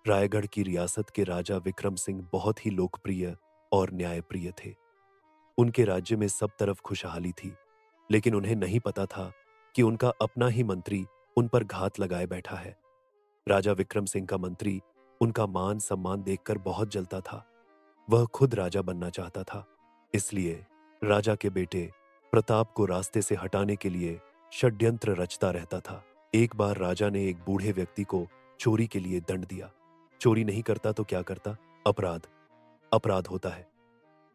रायगढ़ की रियासत के राजा विक्रम सिंह बहुत ही लोकप्रिय और न्यायप्रिय थे। उनके राज्य में सब तरफ खुशहाली थी, लेकिन उन्हें नहीं पता था कि उनका अपना ही मंत्री उन पर घात लगाए बैठा है। राजा विक्रम सिंह का मंत्री उनका मान सम्मान देखकर बहुत जलता था। वह खुद राजा बनना चाहता था, इसलिए राजा के बेटे प्रताप को रास्ते से हटाने के लिए षड्यंत्र रचता रहता था। एक बार राजा ने एक बूढ़े व्यक्ति को चोरी के लिए दंड दिया। चोरी नहीं करता तो क्या करता? अपराध। अपराध होता है।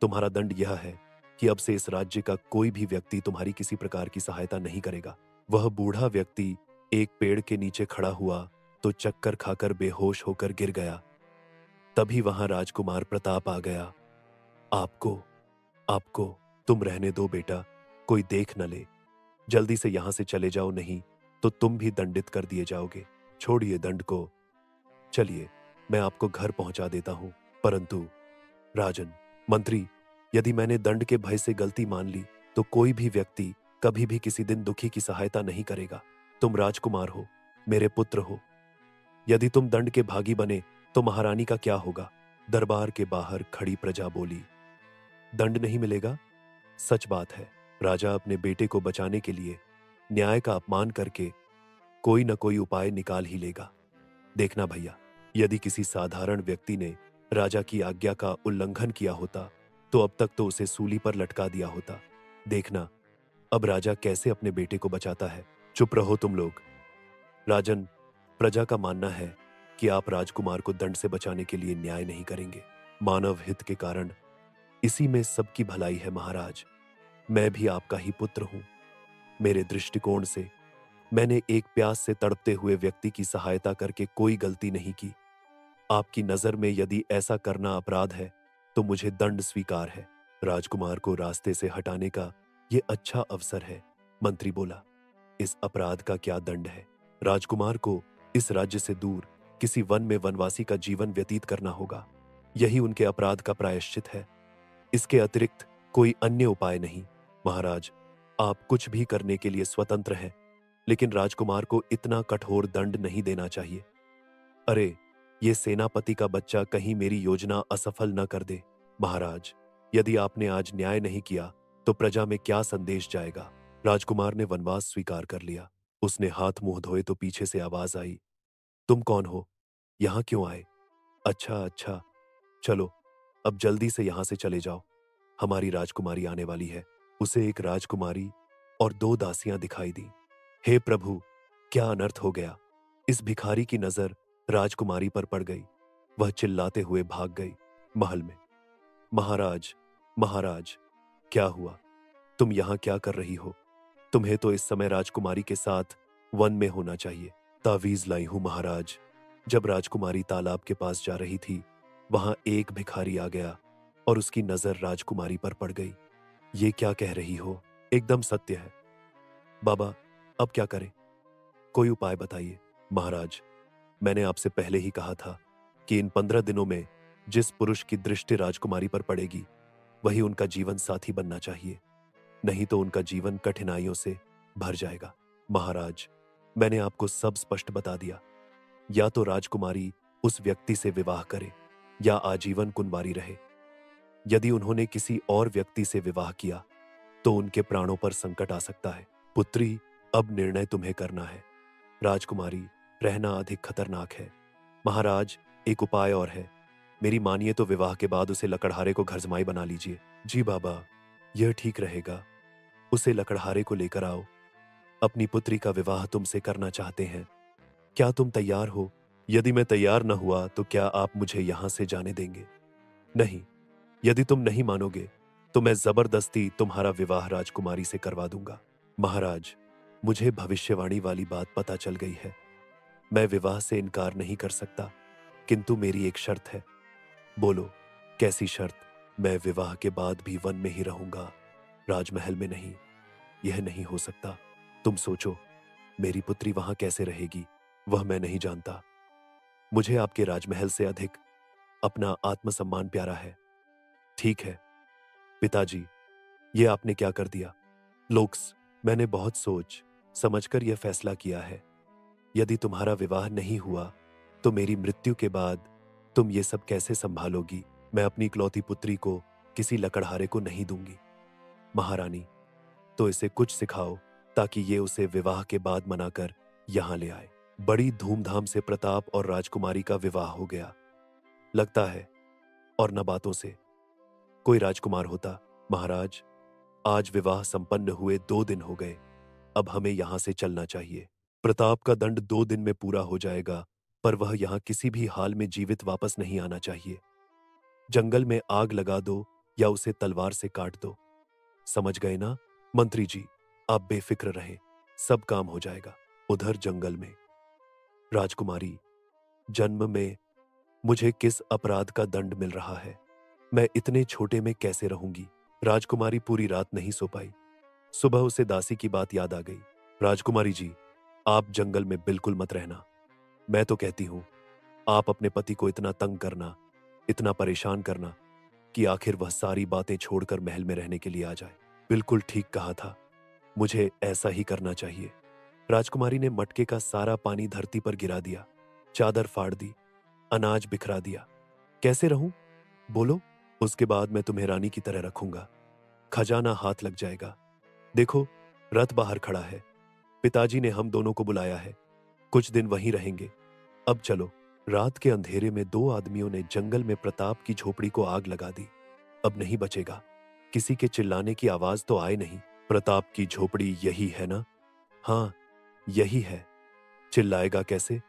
तुम्हारा दंड यह है कि अब से इस राज्य का कोई भी व्यक्ति तुम्हारी किसी प्रकार की सहायता नहीं करेगा। वह बूढ़ा व्यक्ति एक पेड़ के नीचे खड़ा हुआ तो चक्कर खाकर बेहोश होकर गिर गया। तभी वहां राजकुमार प्रताप आ गया। आपको आपको तुम रहने दो बेटा, कोई देख न ले। जल्दी से यहां से चले जाओ, नहीं तो तुम भी दंडित कर दिए जाओगे। छोड़िए दंड को, चलिए मैं आपको घर पहुंचा देता हूं। परंतु राजन, मंत्री, यदि मैंने दंड के भय से गलती मान ली तो कोई भी व्यक्ति कभी भी किसी दिन दुखी की सहायता नहीं करेगा। तुम राजकुमार हो, मेरे पुत्र हो। यदि तुम दंड के भागी बने तो महारानी का क्या होगा? दरबार के बाहर खड़ी प्रजा बोली। दंड नहीं मिलेगा? सच बात है। राजा अपने बेटे को बचाने के लिए न्याय का अपमान करके कोई न कोई उपाय निकाल ही लेगा। देखना भैया, यदि किसी साधारण व्यक्ति ने राजा की आज्ञा का उल्लंघन किया होता तो अब तक तो उसे सूली पर लटका दिया होता। देखना अब राजा कैसे अपने बेटे को बचाता है। चुप रहो तुम लोग। राजन, प्रजा का मानना है कि आप राजकुमार को दंड से बचाने के लिए न्याय नहीं करेंगे। मानव हित के कारण इसी में सबकी भलाई है महाराज। मैं भी आपका ही पुत्र हूं। मेरे दृष्टिकोण से मैंने एक प्यास से तड़पते हुए व्यक्ति की सहायता करके कोई गलती नहीं की। आपकी नजर में यदि ऐसा करना अपराध है तो मुझे दंड स्वीकार है। राजकुमार को रास्ते से हटाने का यह अच्छा अवसर है। मंत्री बोला, इस अपराध का क्या दंड है? राजकुमार को इस राज्य से दूर किसी वन में वनवासी का जीवन व्यतीत करना होगा। यही उनके अपराध का प्रायश्चित है। इसके अतिरिक्त कोई अन्य उपाय नहीं। महाराज, आप कुछ भी करने के लिए स्वतंत्र हैं, लेकिन राजकुमार को इतना कठोर दंड नहीं देना चाहिए। अरे, ये सेनापति का बच्चा कहीं मेरी योजना असफल न कर दे। महाराज, यदि आपने आज न्याय नहीं किया तो प्रजा में क्या संदेश जाएगा? राजकुमार ने वनवास स्वीकार कर लिया। उसने हाथ मुंह धोए तो पीछे से आवाज आई, तुम कौन हो? यहां क्यों आए? अच्छा अच्छा, चलो अब जल्दी से यहां से चले जाओ। हमारी राजकुमारी आने वाली है। उसे एक राजकुमारी और दो दासियां दिखाई दी। हे प्रभु, क्या अनर्थ हो गया? इस भिखारी की नजर राजकुमारी पर पड़ गई। वह चिल्लाते हुए भाग गई महल में। महाराज, महाराज, क्या हुआ? तुम यहां क्या कर रही हो? तुम्हें तो इस समय राजकुमारी के साथ वन में होना चाहिए। तावीज लाई हूं महाराज। जब राजकुमारी तालाब के पास जा रही थी, वहां एक भिखारी आ गया और उसकी नजर राजकुमारी पर पड़ गई। ये क्या कह रही हो? एकदम सत्य है। बाबा, अब क्या करें? कोई उपाय बताइए। महाराज, मैंने आपसे पहले ही कहा था कि इन 15 दिनों में जिस पुरुष की दृष्टि राजकुमारी पर पड़ेगी वही उनका जीवन साथी बनना चाहिए, नहीं तो उनका जीवन कठिनाइयों से भर जाएगा। महाराज, मैंने आपको सब स्पष्ट बता दिया। या तो राजकुमारी उस व्यक्ति से विवाह करे या आजीवन कुंवारी रहे। यदि उन्होंने किसी और व्यक्ति से विवाह किया तो उनके प्राणों पर संकट आ सकता है। पुत्री, अब निर्णय तुम्हें करना है। राजकुमारी रहना अधिक खतरनाक है। महाराज, एक उपाय और है। मेरी मानिए तो विवाह के बाद उसे लकड़हारे को घर जमाई बना लीजिए। जी बाबा, यह ठीक रहेगा। उसे लकड़हारे को लेकर आओ। अपनी पुत्री का विवाह तुमसे करना चाहते हैं। क्या तुम तैयार हो? यदि मैं तैयार न हुआ तो क्या आप मुझे यहां से जाने देंगे? नहीं। यदि तुम नहीं मानोगे तो मैं जबरदस्ती तुम्हारा विवाह राजकुमारी से करवा दूंगा। महाराज, मुझे भविष्यवाणी वाली बात पता चल गई है। मैं विवाह से इनकार नहीं कर सकता, किंतु मेरी एक शर्त है। बोलो, कैसी शर्त? मैं विवाह के बाद भी वन में ही रहूंगा, राजमहल में नहीं। यह नहीं हो सकता। तुम सोचो, मेरी पुत्री वहां कैसे रहेगी? वह मैं नहीं जानता। मुझे आपके राजमहल से अधिक अपना आत्मसम्मान प्यारा है। ठीक है पिताजी, ये आपने क्या कर दिया? लोक्स, मैंने बहुत सोच समझकर यह फैसला किया है। यदि तुम्हारा विवाह नहीं हुआ तो मेरी मृत्यु के बाद तुम ये सब कैसे संभालोगी? मैं अपनी इकलौती पुत्री को किसी लकड़हारे को नहीं दूंगी। महारानी, तो इसे कुछ सिखाओ ताकि ये उसे विवाह के बाद मनाकर यहां ले आए। बड़ी धूमधाम से प्रताप और राजकुमारी का विवाह हो गया। लगता है, और न बातों से, कोई राजकुमार होता। महाराज, आज विवाह संपन्न हुए 2 दिन हो गए। अब हमें यहां से चलना चाहिए। प्रताप का दंड 2 दिन में पूरा हो जाएगा, पर वह यहां किसी भी हाल में जीवित वापस नहीं आना चाहिए। जंगल में आग लगा दो या उसे तलवार से काट दो। समझ गए ना? मंत्री जी, आप बेफिक्र रहें, सब काम हो जाएगा। उधर जंगल में राजकुमारी, जन्म में मुझे किस अपराध का दंड मिल रहा है? मैं इतने छोटे में कैसे रहूंगी? राजकुमारी पूरी रात नहीं सो पाई। सुबह उसे दासी की बात याद आ गई। राजकुमारी जी, आप जंगल में बिल्कुल मत रहना। मैं तो कहती हूं, आप अपने पति को इतना तंग करना, इतना परेशान करना कि आखिर वह सारी बातें छोड़कर महल में रहने के लिए आ जाए। बिल्कुल ठीक कहा था, मुझे ऐसा ही करना चाहिए। राजकुमारी ने मटके का सारा पानी धरती पर गिरा दिया, चादर फाड़ दी, अनाज बिखरा दिया। कैसे रहूं? बोलो। उसके बाद मैं तुम्हें रानी की तरह रखूंगा। खजाना हाथ लग जाएगा। देखो, रथ बाहर खड़ा है। पिताजी ने हम दोनों को बुलाया है। कुछ दिन वहीं रहेंगे। अब चलो। रात के अंधेरे में 2 आदमियों ने जंगल में प्रताप की झोपड़ी को आग लगा दी। अब नहीं बचेगा। किसी के चिल्लाने की आवाज तो आए नहीं। प्रताप की झोपड़ी यही है ना? हाँ, यही है। चिल्लाएगा कैसे?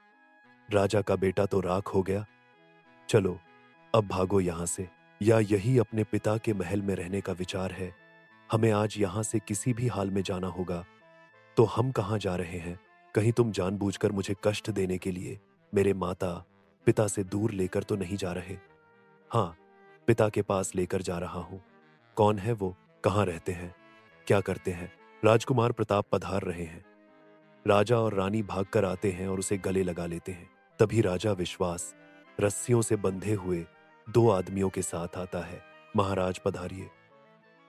राजा का बेटा तो राख हो गया। चलो, अब भागो यहां से। या यही अपने पिता के महल में रहने का विचार है? हमें आज यहां से किसी भी हाल में जाना होगा। तो हम कहां जा रहे हैं? कहीं तुम जानबूझकर मुझे कष्ट देने के लिए मेरे माता पिता से दूर लेकर तो नहीं जा रहे? हाँ, पिता के पास लेकर जा रहा हूं। कौन है वो? कहां रहते हैं? क्या करते हैं? राजकुमार प्रताप पधार रहे हैं। राजा और रानी भागकर आते हैं और उसे गले लगा लेते हैं। तभी राजा विश्वास रस्सियों से बंधे हुए 2 आदमियों के साथ आता है। महाराज पधारिए।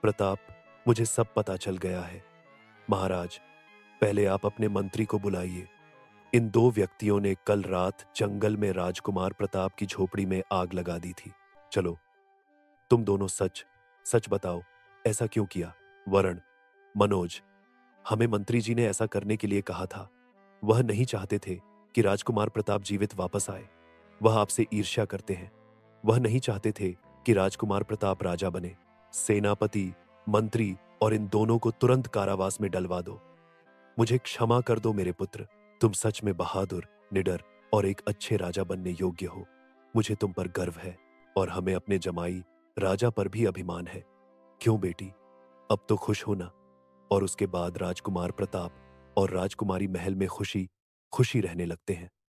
प्रताप, मुझे सब पता चल गया है। महाराज, पहले आप अपने मंत्री को बुलाइए। इन 2 व्यक्तियों ने कल रात जंगल में राजकुमार प्रताप की झोपड़ी में आग लगा दी थी। चलो, तुम दोनों सच सच बताओ, ऐसा क्यों किया? वरुण, मनोज, हमें मंत्री जी ने ऐसा करने के लिए कहा था। वह नहीं चाहते थे कि राजकुमार प्रताप जीवित वापस आए। वह आपसे ईर्ष्या करते हैं। वह नहीं चाहते थे कि राजकुमार प्रताप राजा बने। सेनापति, मंत्री और इन दोनों को तुरंत कारावास में डलवा दो। मुझे क्षमा कर दो मेरे पुत्र। तुम सच में बहादुर, निडर और एक अच्छे राजा बनने योग्य हो। मुझे तुम पर गर्व है और हमें अपने जमाई राजा पर भी अभिमान है। क्यों बेटी, अब तो खुश हो ना? और उसके बाद राजकुमार प्रताप और राजकुमारी महल में खुशी खुशी रहने लगते हैं।